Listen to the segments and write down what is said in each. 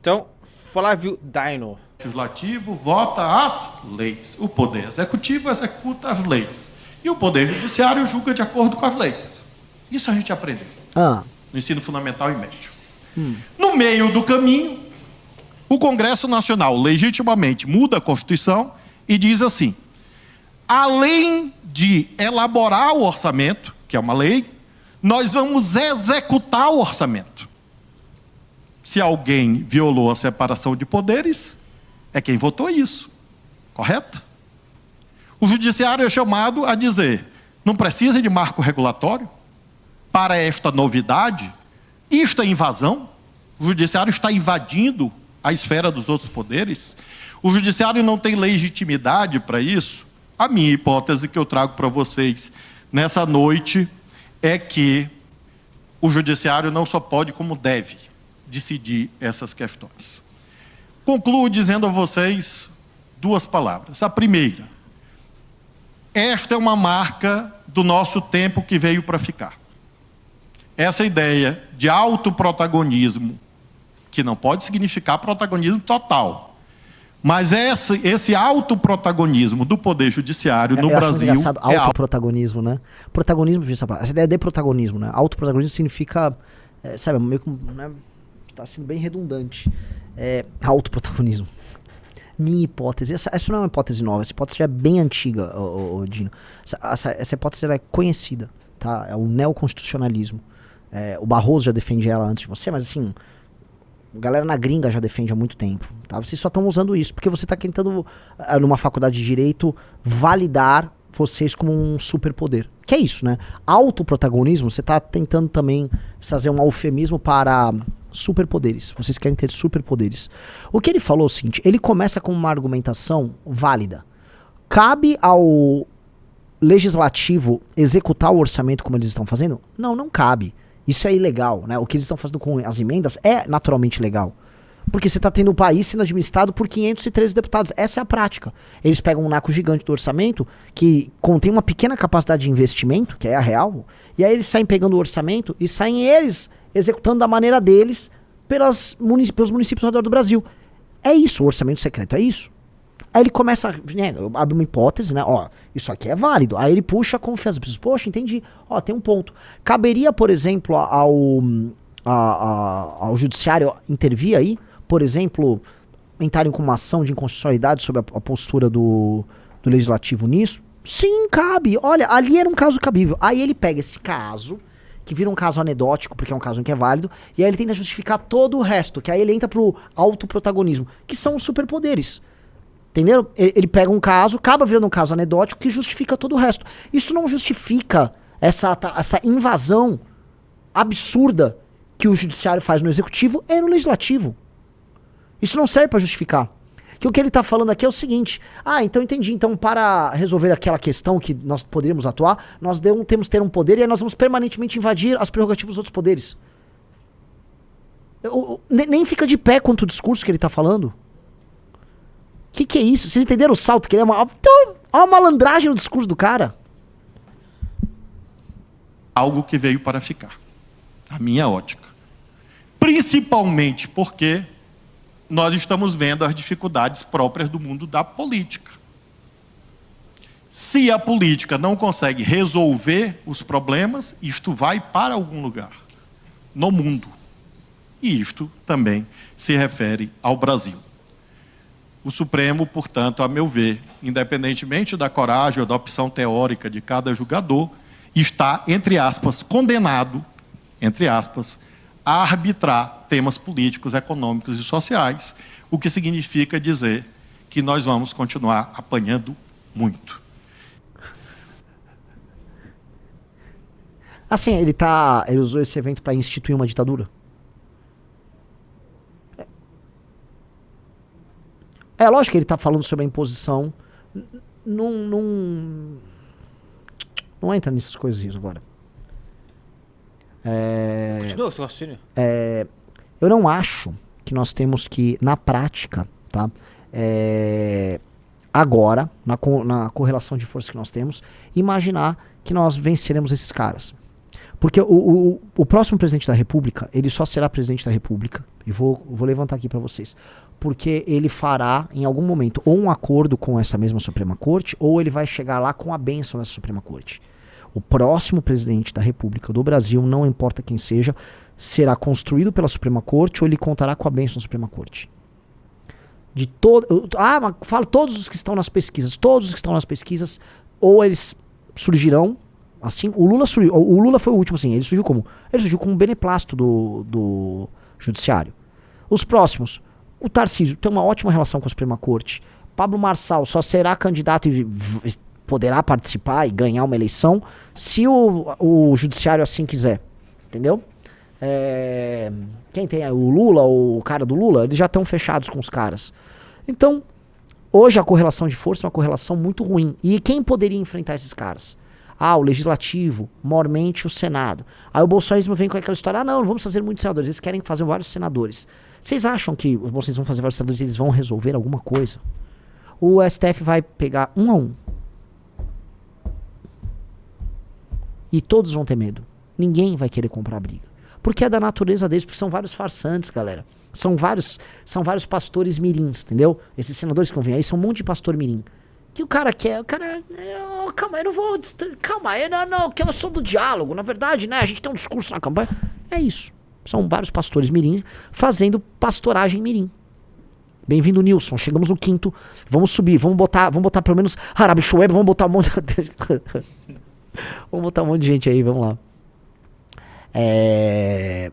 Então, Flávio Dino. O legislativo vota as leis. O poder executivo executa as leis. E o poder judiciário julga de acordo com as leis. Isso a gente aprendeu no ensino fundamental e médio. No meio do caminho, o Congresso Nacional legitimamente muda a Constituição e diz assim: além de elaborar o orçamento, que é uma lei, nós vamos executar o orçamento. Se alguém violou a separação de poderes, é quem votou isso. Correto? O judiciário é chamado a dizer: não precisa de marco regulatório para esta novidade? Isto é invasão? O judiciário está invadindo a esfera dos outros poderes? O judiciário não tem legitimidade para isso? A minha hipótese que eu trago para vocês nessa noite é que o judiciário não só pode, como deve decidir essas questões. Concluo dizendo a vocês duas palavras. A primeira: esta é uma marca do nosso tempo que veio para ficar. Essa ideia de autoprotagonismo, que não pode significar protagonismo total, mas esse autoprotagonismo do Poder Judiciário no Brasil... É autoprotagonismo, né? Protagonismo, essa ideia de protagonismo, né? Autoprotagonismo significa, sabe, meio que... Né? Está sendo bem redundante. Autoprotagonismo. Minha hipótese. Essa não é uma hipótese nova. Essa hipótese já é bem antiga, Dino. Essa hipótese é conhecida. Tá? É o neoconstitucionalismo. O Barroso já defende ela antes de você, mas assim, a galera na gringa já defende há muito tempo. Tá? Vocês só estão usando isso porque você está tentando, numa faculdade de Direito, validar vocês como um superpoder. Que é isso, né? Autoprotagonismo, você está tentando também fazer um eufemismo para... superpoderes. Vocês querem ter superpoderes. O que ele falou é o seguinte: ele começa com uma argumentação válida. Cabe ao legislativo executar o orçamento como eles estão fazendo? Não, não cabe. Isso é ilegal, né? O que eles estão fazendo com as emendas é naturalmente legal. Porque você está tendo o país sendo administrado por 513 deputados. Essa é a prática. Eles pegam um naco gigante do orçamento, que contém uma pequena capacidade de investimento, que é a real, e aí eles saem pegando o orçamento e saem eles executando da maneira deles pelos municípios ao redor do Brasil. É isso, o orçamento secreto, é isso. Aí ele começa, né, abre uma hipótese, né, isso aqui é válido. Aí ele puxa a confiança, poxa, entendi, tem um ponto. Caberia, por exemplo, ao judiciário intervir aí, por exemplo, entrarem com uma ação de inconstitucionalidade sobre a postura do legislativo nisso? Sim, cabe. Olha, ali era um caso cabível. Aí ele pega esse caso, que vira um caso anedótico, porque é um caso que é válido, e aí ele tenta justificar todo o resto, que aí ele entra pro autoprotagonismo, que são os superpoderes. Entenderam? Ele pega um caso, acaba virando um caso anedótico, que justifica todo o resto. Isso não justifica essa invasão absurda que o judiciário faz no executivo e no legislativo. Isso não serve para justificar. Que o que ele está falando aqui é o seguinte: então entendi, então para resolver aquela questão que nós poderíamos atuar, nós temos que ter um poder e aí nós vamos permanentemente invadir as prerrogativas dos outros poderes. Nem fica de pé quanto o discurso que ele está falando. Que é isso? Vocês entenderam o salto? Que ele é uma malandragem no discurso do cara. Algo que veio para ficar. A minha ótica. Principalmente porque nós estamos vendo as dificuldades próprias do mundo da política. Se a política não consegue resolver os problemas, isto vai para algum lugar no mundo. E isto também se refere ao Brasil. O Supremo, portanto, a meu ver, independentemente da coragem ou da opção teórica de cada julgador, está, entre aspas, condenado, entre aspas, a arbitrar temas políticos, econômicos e sociais, o que significa dizer que nós vamos continuar apanhando muito. Assim, ele usou esse evento para instituir uma ditadura? É lógico que ele está falando sobre a imposição. Não entra nessas coisas agora. Continua o seu raciocínio. Eu não acho que nós temos que, na prática, tá? Agora, na correlação de forças que nós temos, imaginar que nós venceremos esses caras. Porque o próximo presidente da República, ele só será presidente da República, e vou levantar aqui para vocês, porque ele fará, em algum momento, ou um acordo com essa mesma Suprema Corte, ou ele vai chegar lá com a bênção dessa Suprema Corte. O próximo presidente da República do Brasil, não importa quem seja, será construído pela Suprema Corte, ou ele contará com a bênção da Suprema Corte. Mas fala todos os que estão nas pesquisas, ou eles surgirão assim. O Lula foi o último, assim. Ele surgiu como? Ele surgiu como um beneplácito do judiciário. Os próximos, o Tarcísio tem uma ótima relação com a Suprema Corte. Pablo Marçal só será candidato e poderá participar e ganhar uma eleição se o judiciário assim quiser. Entendeu? Quem tem aí? O Lula, o cara do Lula, eles já estão fechados com os caras. Então, hoje a correlação de força é uma correlação muito ruim. E quem poderia enfrentar esses caras? O Legislativo, maiormente o Senado. Aí o bolsonarismo vem com aquela história, não vamos fazer muitos senadores, eles querem fazer vários senadores. Vocês acham que os bolsonaristas vão fazer vários senadores e eles vão resolver alguma coisa? O STF vai pegar um a um. E todos vão ter medo. Ninguém vai querer comprar briga. Porque é da natureza deles, porque são vários farsantes, galera. São vários pastores mirins, entendeu? Esses senadores que vão vir aí são um monte de pastor mirim. Que o cara quer, calma, eu não vou, calma, não, que eu sou do diálogo, na verdade, né, a gente tem um discurso na campanha, é isso, são vários pastores mirim fazendo pastoragem mirim. Bem-vindo, Nilson, chegamos no 5º, vamos subir, vamos botar pelo menos Harabe Shoeb, vamos botar um monte vamos botar um monte de gente aí, vamos lá. É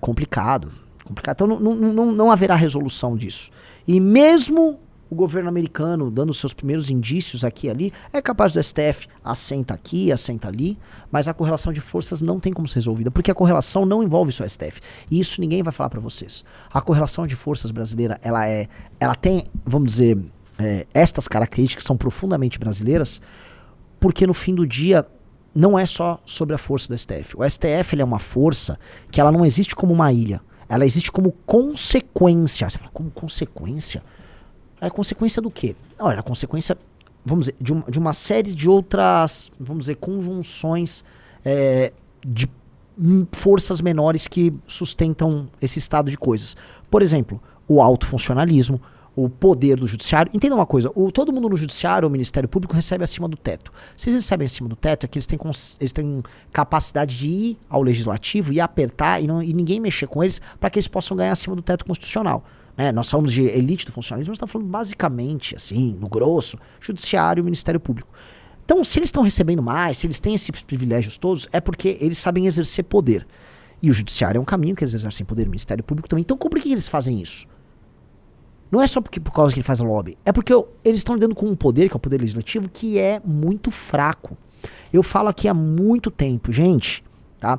complicado, então não haverá resolução disso, e mesmo o governo americano, dando seus primeiros indícios aqui e ali, é capaz do STF assenta aqui, assenta ali, mas a correlação de forças não tem como ser resolvida, porque a correlação não envolve só o STF. E isso ninguém vai falar pra vocês. A correlação de forças brasileira, ela tem, vamos dizer, estas características que são profundamente brasileiras, porque no fim do dia não é só sobre a força do STF. O STF ele é uma força que ela não existe como uma ilha, ela existe como consequência. Você fala, como consequência? É consequência do quê? Olha, a consequência, vamos dizer, de uma série de outras, vamos dizer, conjunções de forças menores que sustentam esse estado de coisas. Por exemplo, o autofuncionalismo, o poder do judiciário. Entenda uma coisa, todo mundo no judiciário, o Ministério Público, recebe acima do teto. Se eles recebem acima do teto, é que eles têm capacidade de ir ao legislativo e apertar e ninguém mexer com eles para que eles possam ganhar acima do teto constitucional. Nós falamos de elite do funcionalismo, nós estamos falando basicamente, assim, no grosso, judiciário e Ministério Público. Então, se eles estão recebendo mais, se eles têm esses privilégios todos, é porque eles sabem exercer poder. E o judiciário é um caminho que eles exercem poder, o Ministério Público também. Então, por que eles fazem isso? Não é só por causa que ele faz a lobby, é porque eles estão lidando com um poder, que é o poder legislativo, que é muito fraco. Eu falo aqui há muito tempo, gente, tá?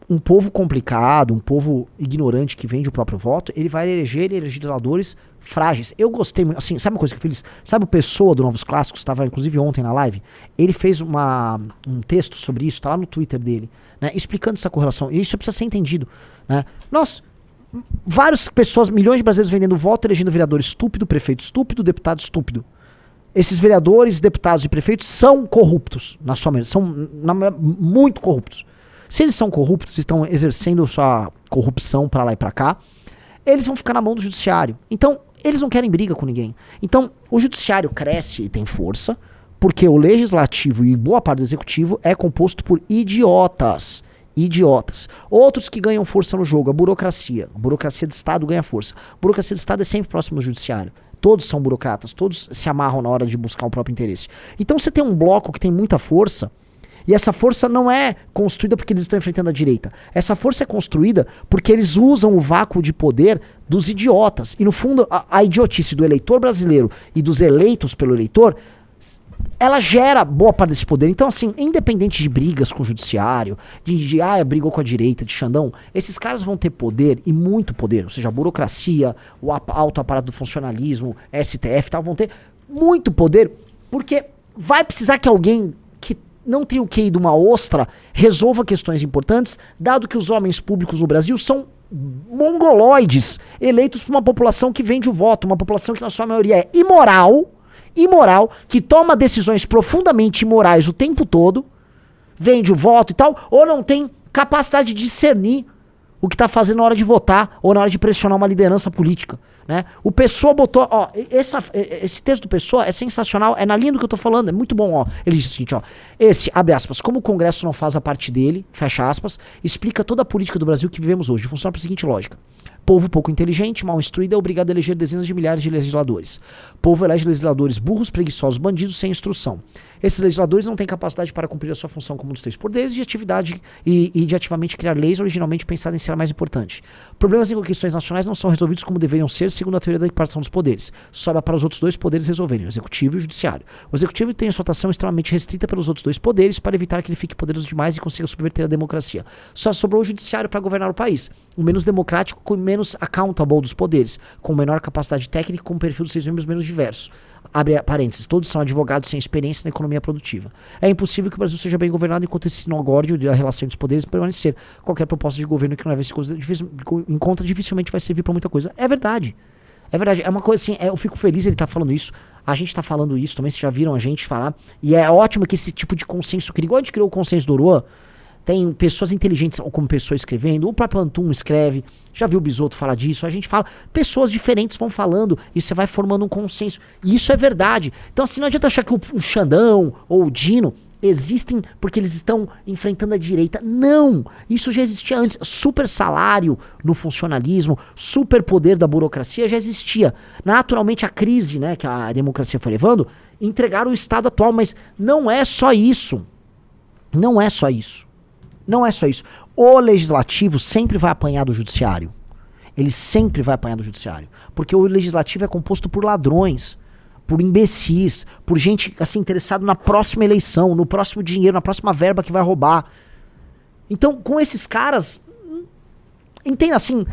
Um povo complicado, um povo ignorante que vende o próprio voto, ele vai eleger legisladores frágeis. Eu gostei muito, assim, sabe uma coisa que eu fiz? Sabe o Pessoa do Novos Clássicos, estava inclusive ontem na live? Ele fez um texto sobre isso, tá lá no Twitter dele, né, explicando essa correlação. E isso precisa ser entendido, né? Várias pessoas, milhões de brasileiros vendendo voto, elegendo vereador estúpido, prefeito estúpido, deputado estúpido. Esses vereadores, deputados e prefeitos são corruptos, na sua maioria, são muito corruptos. Se eles são corruptos e estão exercendo sua corrupção pra lá e pra cá, eles vão ficar na mão do judiciário. Então, eles não querem briga com ninguém. Então, o judiciário cresce e tem força, porque o legislativo e boa parte do executivo é composto por idiotas. Outros que ganham força no jogo, a burocracia. A burocracia do Estado ganha força. A burocracia do Estado é sempre próximo do judiciário. Todos são burocratas, todos se amarram na hora de buscar o próprio interesse. Então, você tem um bloco que tem muita força. E essa força não é construída porque eles estão enfrentando a direita. Essa força é construída porque eles usam o vácuo de poder dos idiotas. E no fundo, a idiotice do eleitor brasileiro e dos eleitos pelo eleitor, ela gera boa parte desse poder. Então, assim, independente de brigas com o judiciário, brigou com a direita, de Xandão, esses caras vão ter poder, e muito poder. Ou seja, a burocracia, o alto aparato do funcionalismo, STF e tal, vão ter muito poder, porque vai precisar que alguém que não tem o QI de uma ostra resolva questões importantes, dado que os homens públicos no Brasil são mongoloides, eleitos por uma população que vende o voto, uma população que na sua maioria é imoral, que toma decisões profundamente imorais o tempo todo, vende o voto e tal, ou não tem capacidade de discernir o que tá fazendo na hora de votar ou na hora de pressionar uma liderança política, né? O Pessoa botou, ó, esse texto do Pessoa é sensacional, é na linha do que eu tô falando, é muito bom, ó. Ele diz o seguinte, ó, abre aspas, como o Congresso não faz a parte dele, fecha aspas, explica toda a política do Brasil que vivemos hoje. Funciona pela seguinte lógica. Povo pouco inteligente, mal instruído, é obrigado a eleger dezenas de milhares de legisladores. Povo elege legisladores burros, preguiçosos, bandidos sem instrução. Esses legisladores não têm capacidade para cumprir a sua função como um dos 3 poderes e de ativamente criar leis originalmente pensadas em ser a mais importante. Problemas em questões nacionais não são resolvidos como deveriam ser, segundo a teoria da equiparação dos poderes. Sobra para os outros 2 poderes resolverem, o executivo e o judiciário. O executivo tem a sua atuação extremamente restrita pelos outros 2 poderes para evitar que ele fique poderoso demais e consiga subverter a democracia. Só sobrou o judiciário para governar o país, o menos democrático e menos accountable dos poderes, com menor capacidade técnica e com um perfil dos 6 membros menos diversos. Abre parênteses, todos são advogados sem experiência na economia produtiva. É impossível que o Brasil seja bem governado enquanto esse sinogórdio da relação dos poderes permanecer. Qualquer proposta de governo que não leve em conta dificilmente vai servir para muita coisa. É verdade. É verdade. É uma coisa assim, eu fico feliz ele tá falando isso. A gente tá falando isso também, vocês já viram a gente falar. E é ótimo que esse tipo de consenso cria. Igual a gente criou o consenso do Oruan, tem pessoas inteligentes como pessoa escrevendo, o próprio Antum escreve, já viu o Bisotto falar disso, a gente fala, pessoas diferentes vão falando e você vai formando um consenso. E isso é verdade. Então assim, não adianta achar que o Xandão ou o Dino existem porque eles estão enfrentando a direita. Não! Isso já existia antes. Super salário no funcionalismo, super poder da burocracia já existia. Naturalmente a crise, né, que a democracia foi levando, entregaram o estado atual, mas não é só isso. Não é só isso. Não é só isso. O legislativo sempre vai apanhar do judiciário. Ele sempre vai apanhar do judiciário. Porque o legislativo é composto por ladrões, por imbecis, por gente assim, interessada na próxima eleição, no próximo dinheiro, na próxima verba que vai roubar. Então, com esses caras, entenda assim,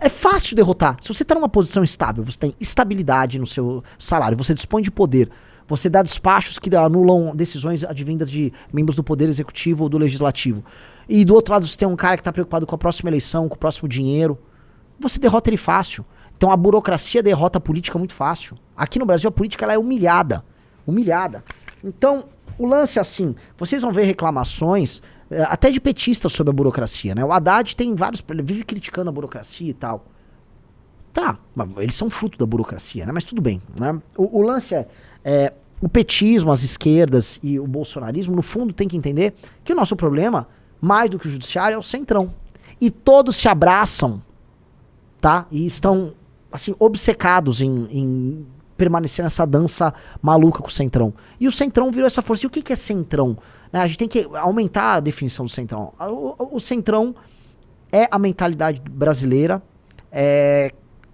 é fácil derrotar. Se você está numa posição estável, você tem estabilidade no seu salário, você dispõe de poder, você dá despachos que anulam decisões advindas de membros do Poder Executivo ou do Legislativo. E do outro lado você tem um cara que está preocupado com a próxima eleição, com o próximo dinheiro. Você derrota ele fácil. Então a burocracia derrota a política muito fácil. Aqui no Brasil a política ela é humilhada. Humilhada. Então o lance é assim, vocês vão ver reclamações até de petistas sobre a burocracia, né? O Haddad tem vários, ele vive criticando a burocracia e tal. Tá, mas eles são fruto da burocracia, né? Mas tudo bem, né? O lance é o petismo, as esquerdas e o bolsonarismo, no fundo, tem que entender que o nosso problema, mais do que o judiciário, é o centrão. E todos se abraçam, tá? E estão, assim, obcecados em permanecer nessa dança maluca com o centrão. E o centrão virou essa força. E o que é centrão? A gente tem que aumentar a definição do centrão. O centrão é a mentalidade brasileira,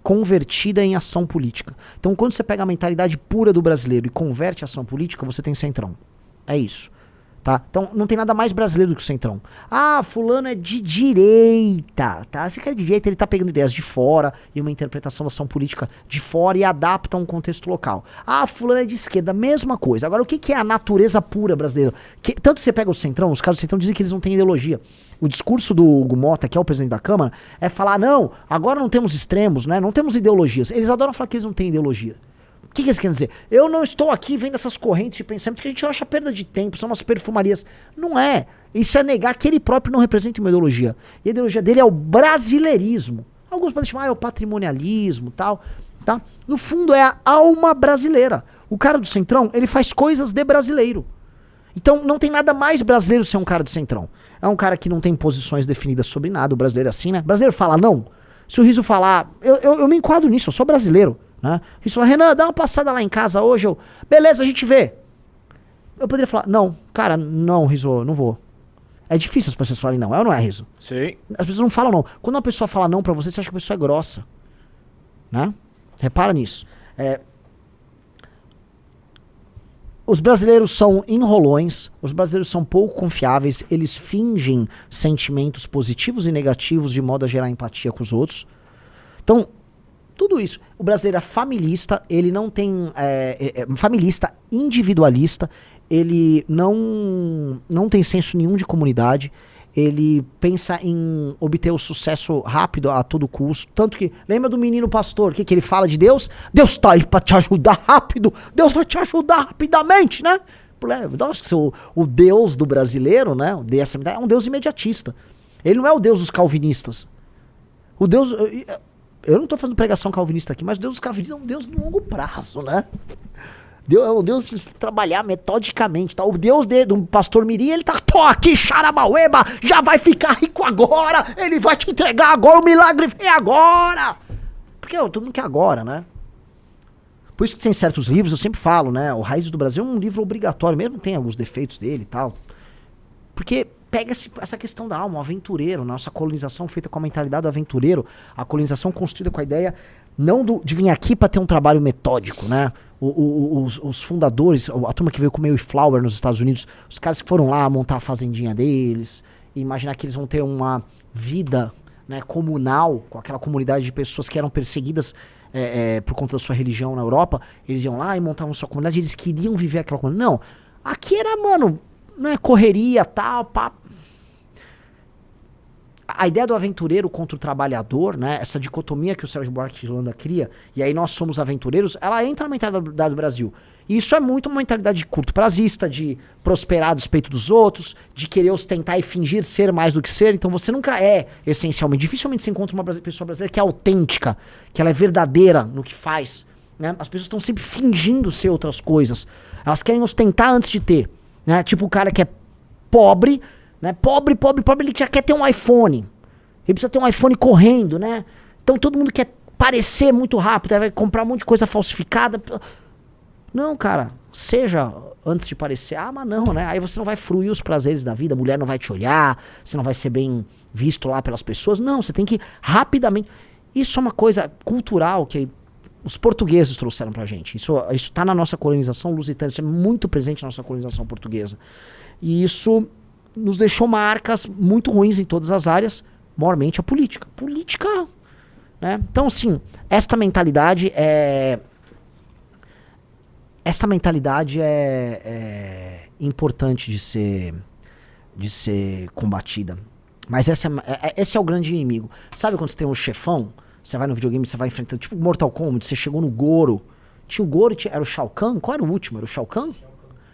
convertida em ação política. Então, quando você pega a mentalidade pura do brasileiro e converte a ação política, você tem centrão. É isso. Tá? Então, não tem nada mais brasileiro do que o centrão. Ah, fulano é de direita. Tá? Se o cara é de direita, ele tá pegando ideias de fora e uma interpretação da ação política de fora e adapta a um contexto local. Ah, fulano é de esquerda. Mesma coisa. Agora, o que é a natureza pura brasileira? Tanto que você pega o centrão, os caras do centrão dizem que eles não têm ideologia. O discurso do Hugo Mota, que é o presidente da Câmara, é falar, não, agora não temos extremos, né? Não temos ideologias. Eles adoram falar que eles não têm ideologia. O que eles querem dizer? Eu não estou aqui vendo essas correntes de pensamento que a gente acha perda de tempo, são umas perfumarias. Não é. Isso é negar que ele próprio não representa uma ideologia. E a ideologia dele é o brasileirismo. Alguns podem chamar, é o patrimonialismo, tal, tá? No fundo é a alma brasileira. O cara do centrão, ele faz coisas de brasileiro. Então não tem nada mais brasileiro ser um cara de centrão. É um cara que não tem posições definidas sobre nada. O brasileiro é assim, né? O brasileiro fala não. Se o Riso falar, eu me enquadro nisso, eu sou brasileiro. Né? Riso fala, Renan, dá uma passada lá em casa hoje. Beleza, a gente vê. Eu poderia falar, não, cara, não, Riso, não vou. É difícil as pessoas falarem não, é ou não é, Riso? Sim. As pessoas não falam não. Quando uma pessoa fala não pra você, você acha que a pessoa é grossa. Né? Repara nisso. Os brasileiros são enrolões, os brasileiros são pouco confiáveis, eles fingem sentimentos positivos e negativos de modo a gerar empatia com os outros. Então, tudo isso. O brasileiro é familista, ele não tem... familista, individualista, ele não tem senso nenhum de comunidade, ele pensa em obter o sucesso rápido a todo custo. Tanto que, lembra do menino pastor, o que ele fala de Deus? Deus tá aí pra te ajudar rápido, Deus vai te ajudar rapidamente, né? Nossa, o Deus do brasileiro, né? É um Deus imediatista. Ele não é o Deus dos calvinistas. O Deus... Eu não tô fazendo pregação calvinista aqui, mas o Deus dos calvinistas é um Deus de longo prazo, né? É um Deus de trabalhar metodicamente, tá? O Deus do pastor Mirim, ele tá, tô aqui, xarabaueba, já vai ficar rico agora, ele vai te entregar agora, o milagre vem agora. Porque todo mundo quer agora, né? Por isso que tem certos livros, eu sempre falo, né? O Raízes do Brasil é um livro obrigatório, mesmo tem alguns defeitos dele e tal. Porque pega essa questão da alma, o aventureiro, nossa colonização feita com a mentalidade do aventureiro, a colonização construída com a ideia não de vir aqui para ter um trabalho metódico, né? Os fundadores, a turma que veio com o Mayflower nos Estados Unidos, os caras que foram lá montar a fazendinha deles, e imaginar que eles vão ter uma vida, né, comunal com aquela comunidade de pessoas que eram perseguidas por conta da sua religião na Europa, eles iam lá e montavam sua comunidade, eles queriam viver aquela comunidade. Não, aqui era, mano, né, correria, tal, pá. A ideia do aventureiro contra o trabalhador, né, essa dicotomia que o Sérgio Buarque de Holanda cria, e aí nós somos aventureiros, ela entra na mentalidade do Brasil. E isso é muito uma mentalidade de curto prazista, de prosperar a despeito dos outros, de querer ostentar e fingir ser mais do que ser. Então você nunca é, essencialmente, dificilmente você encontra uma pessoa brasileira que é autêntica, que ela é verdadeira no que faz. Né? As pessoas estão sempre fingindo ser outras coisas. Elas querem ostentar antes de ter. Né? Tipo o cara que é pobre, né? Pobre, ele já quer ter um iPhone. Ele precisa ter um iPhone correndo, né? Então todo mundo quer parecer muito rápido, vai comprar um monte de coisa falsificada. Não, cara, seja antes de parecer, mas não, né? Aí você não vai fruir os prazeres da vida, a mulher não vai te olhar, você não vai ser bem visto lá pelas pessoas. Não, você tem que rapidamente... Isso é uma coisa cultural que os portugueses trouxeram pra gente. Isso tá na nossa colonização lusitana, isso é muito presente na nossa colonização portuguesa. E isso nos deixou marcas muito ruins em todas as áreas, maiormente a política. Política, né? Então, assim, esta mentalidade é importante de ser combatida. Mas esse é o grande inimigo. Sabe quando você tem um chefão, você vai no videogame, você vai enfrentando, tipo Mortal Kombat, você chegou no Goro. Tinha o Goro, era o Shao Kahn? Qual era o último? Era o Shao Kahn?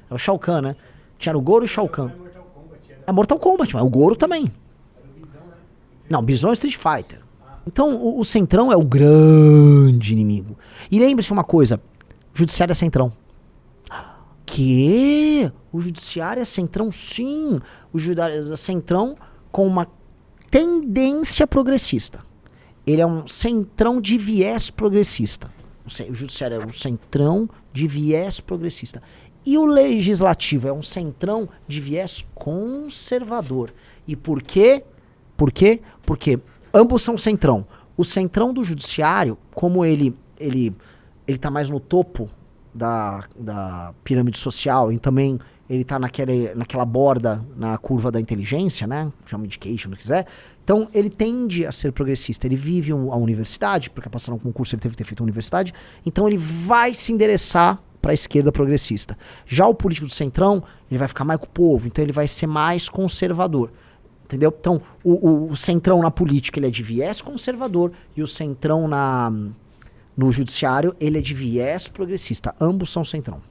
Era o Shao Kahn, né? Tinha o Goro e o Shao Kahn. É Mortal Kombat, mas o Goro também. Não, Bison é Street Fighter. Então o Centrão é o grande inimigo. E lembre-se uma coisa, o Judiciário é Centrão. Que? O Judiciário é Centrão? Sim. O Judiciário é Centrão com uma tendência progressista. Ele é um centrão de viés progressista. O Judiciário é um centrão de viés progressista. E o Legislativo é um centrão de viés conservador. E por quê? Por quê? Porque ambos são centrão. O centrão do Judiciário, como ele tá mais no topo da pirâmide social, e também ele tá naquela borda, na curva da inteligência, né? Chama de queixo, não quiser. Então, ele tende a ser progressista. Ele vive a universidade, porque passando um concurso ele teve que ter feito a universidade. Então, ele vai se endereçar para a esquerda progressista. Já o político do centrão, ele vai ficar mais com o povo. Então, ele vai ser mais conservador. Entendeu? Então, o centrão na política, ele é de viés conservador. E o centrão no judiciário, ele é de viés progressista. Ambos são centrão.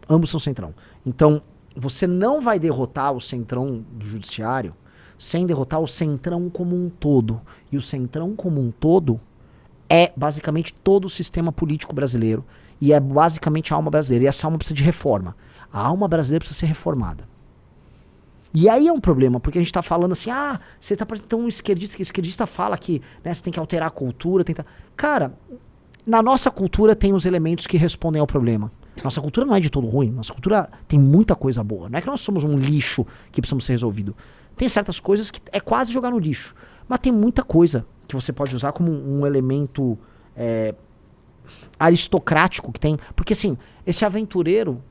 Ambos são centrão. Então, você não vai derrotar o centrão do judiciário sem derrotar o centrão como um todo. E o centrão como um todo é basicamente todo o sistema político brasileiro. E é basicamente a alma brasileira. E essa alma precisa de reforma. A alma brasileira precisa ser reformada. E aí é um problema, porque a gente tá falando assim, você tá apresentando um esquerdista, que o esquerdista fala que, né, você tem que alterar a cultura, Cara, na nossa cultura tem os elementos que respondem ao problema. Nossa cultura não é de todo ruim, nossa cultura tem muita coisa boa. Não é que nós somos um lixo que precisamos ser resolvido. Tem certas coisas que é quase jogar no lixo, mas tem muita coisa que você pode usar como um elemento aristocrático que tem. Porque assim, esse aventureiro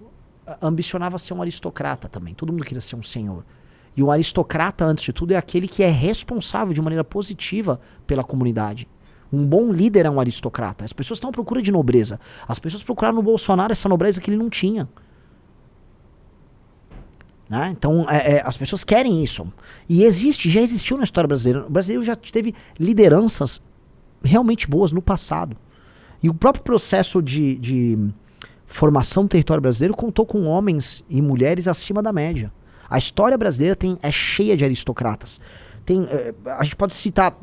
ambicionava ser um aristocrata também. Todo mundo queria ser um senhor. E o aristocrata, antes de tudo, é aquele que é responsável de maneira positiva pela comunidade. Um bom líder é um aristocrata. As pessoas estão à procura de nobreza. As pessoas procuraram no Bolsonaro essa nobreza que ele não tinha. Né? Então, as pessoas querem isso. E já existiu na história brasileira. O brasileiro já teve lideranças realmente boas no passado. E o próprio processo de formação do território brasileiro contou com homens e mulheres acima da média. A história brasileira é cheia de aristocratas. A gente pode citar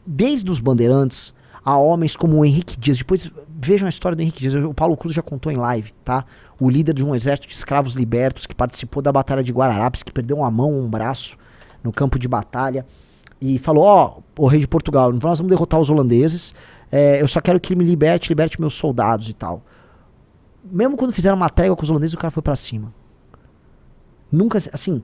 desde os bandeirantes a homens como o Henrique Dias. Depois vejam a história do Henrique Dias. O Paulo Cruz já contou em live, tá? O líder de um exército de escravos libertos que participou da Batalha de Guararapes, que perdeu uma mão ou um braço no campo de batalha. E falou, o rei de Portugal, nós vamos derrotar os holandeses, eu só quero que ele me liberte meus soldados e tal. Mesmo quando fizeram uma trégua com os holandeses, o cara foi pra cima. Nunca, assim,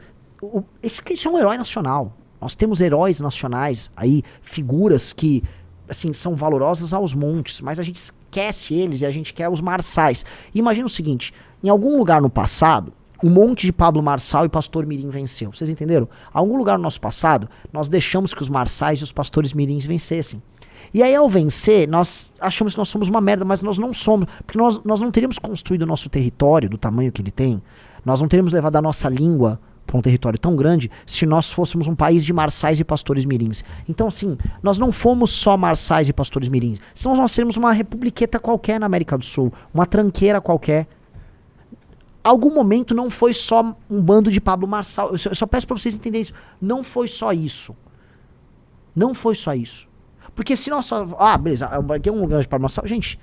esse é um herói nacional. Nós temos heróis nacionais aí, figuras que, assim, são valorosas aos montes, mas a gente esquece eles e a gente quer os marçais. E imagina o seguinte, em algum lugar no passado, um monte de Pablo Marçal e Pastor Mirim venceu. Vocês entenderam? Em algum lugar no nosso passado, nós deixamos que os marçais e os pastores mirins vencessem. E aí, ao vencer, nós achamos que nós somos uma merda, mas nós não somos. Porque nós não teríamos construído o nosso território do tamanho que ele tem. Nós não teríamos levado a nossa língua para um território tão grande se nós fôssemos um país de marçais e pastores mirins. Então, assim, nós não fomos só marçais e pastores mirins. Senão nós seríamos uma republiqueta qualquer na América do Sul. Uma tranqueira qualquer. Algum momento não foi só um bando de Pablo Marçal. Eu só peço pra vocês entenderem isso. Não foi só isso. Não foi só isso. Porque se nós só... beleza, aqui é um lugar de Pablo Marçal. Gente,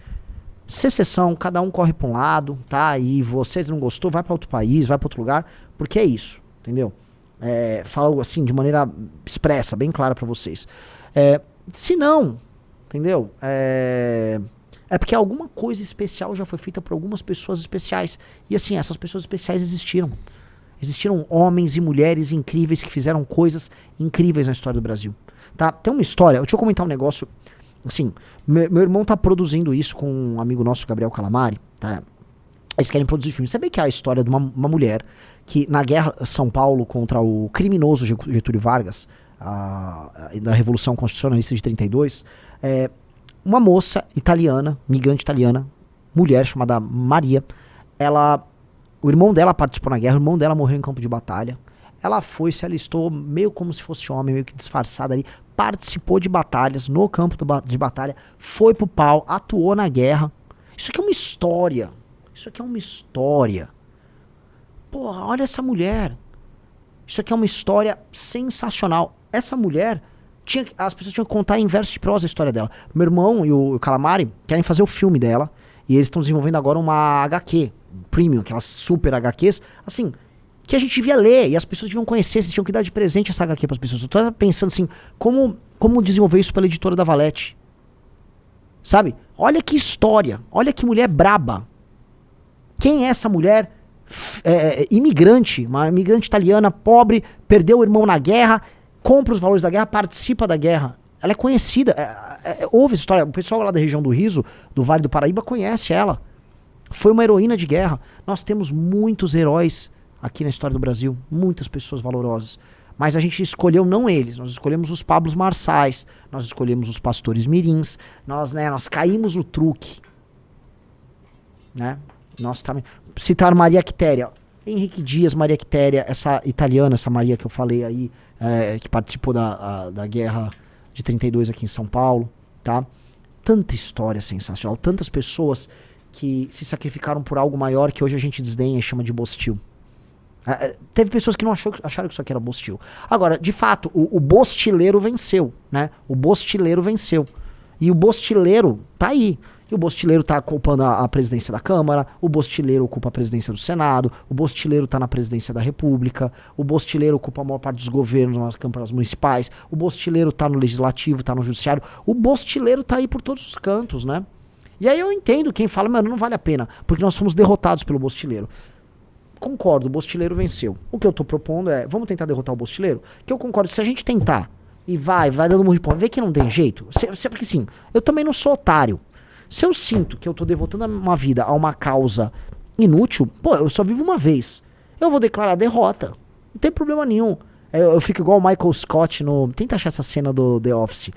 secessão, cada um corre pra um lado, tá? E vocês não gostou, vai pra outro país, vai pra outro lugar. Porque é isso, entendeu? Falo assim, de maneira expressa, bem clara pra vocês. Se não, entendeu? É porque alguma coisa especial já foi feita por algumas pessoas especiais. E assim, essas pessoas especiais existiram. Existiram homens e mulheres incríveis que fizeram coisas incríveis na história do Brasil. Tá? Tem uma história, deixa eu comentar um negócio. Assim, meu irmão tá produzindo isso com um amigo nosso, Gabriel Calamari. Tá? Eles querem produzir filme. Sabe que é a história de uma mulher que na guerra São Paulo contra o criminoso Getúlio Vargas, da Revolução Constitucionalista de 32, uma moça italiana, migrante italiana, mulher chamada Maria, o irmão dela participou na guerra, o irmão dela morreu em campo de batalha. Ela se alistou meio como se fosse homem, meio que disfarçada ali, participou de batalhas no campo de batalha, foi pro pau, atuou na guerra. Isso aqui é uma história. Isso aqui é uma história. Porra, olha essa mulher. Isso aqui é uma história sensacional. Essa mulher... as pessoas tinham que contar em verso de prosa a história dela. Meu irmão e o Calamari querem fazer o filme dela. E eles estão desenvolvendo agora uma HQ premium, aquelas super HQs, assim, que a gente devia ler e as pessoas deviam conhecer, vocês tinham que dar de presente essa HQ para as pessoas. Eu tô pensando assim, como desenvolver isso pela editora da Valete. Sabe? Olha que história, olha que mulher braba. Quem é essa mulher? Imigrante, uma imigrante italiana, pobre, perdeu o irmão na guerra, compra os valores da guerra, participa da guerra. Ela é conhecida, houve essa história, o pessoal lá da região do Riso, do Vale do Paraíba, conhece ela. Foi uma heroína de guerra. Nós temos muitos heróis aqui na história do Brasil, muitas pessoas valorosas. Mas a gente escolheu não eles, nós escolhemos os Pablos Marçais, nós escolhemos os pastores mirins, nós caímos no truque. Né? Nós também. Citar Maria Quitéria. Henrique Dias, Maria Quitéria, essa italiana, essa Maria que eu falei aí, que participou da guerra de 32 aqui em São Paulo, tá? Tanta história sensacional, tantas pessoas que se sacrificaram por algo maior que hoje a gente desdenha e chama de bostil. Teve pessoas que não acharam que isso aqui era bostil. Agora, de fato, o bostileiro venceu, né? O bostileiro venceu. E o bostileiro tá aí. E o bostileiro tá ocupando a presidência da Câmara, o bostileiro ocupa a presidência do Senado, o bostileiro tá na presidência da República, o bostileiro ocupa a maior parte dos governos nas câmaras municipais, o bostileiro tá no Legislativo, tá no Judiciário, o bostileiro tá aí por todos os cantos, né? E aí eu entendo quem fala, mano, não vale a pena, porque nós fomos derrotados pelo bostileiro. Concordo, o bostileiro venceu. O que eu tô propondo vamos tentar derrotar o bostileiro? Que eu concordo, se a gente tentar, e vai dando murro de pão, vê que não tem jeito, porque assim, eu também não sou otário. Se eu sinto que eu tô devotando uma vida a uma causa inútil, pô, eu só vivo uma vez. Eu vou declarar derrota. Não tem problema nenhum. Eu fico igual o Michael Scott no... Tenta achar essa cena do The Office.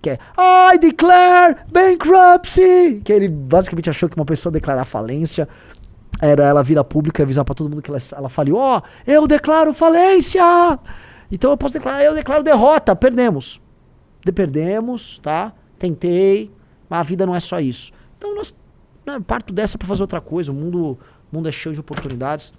Que é I declare bankruptcy! Que ele basicamente achou que uma pessoa declarar falência era ela vir a público e avisar pra todo mundo que ela falhou. Eu declaro falência! Então eu posso declarar, eu declaro derrota. Perdemos. Perdemos, tá? Tentei. Mas a vida não é só isso. Então nós Não, parto dessa para fazer outra coisa. O mundo é cheio de oportunidades.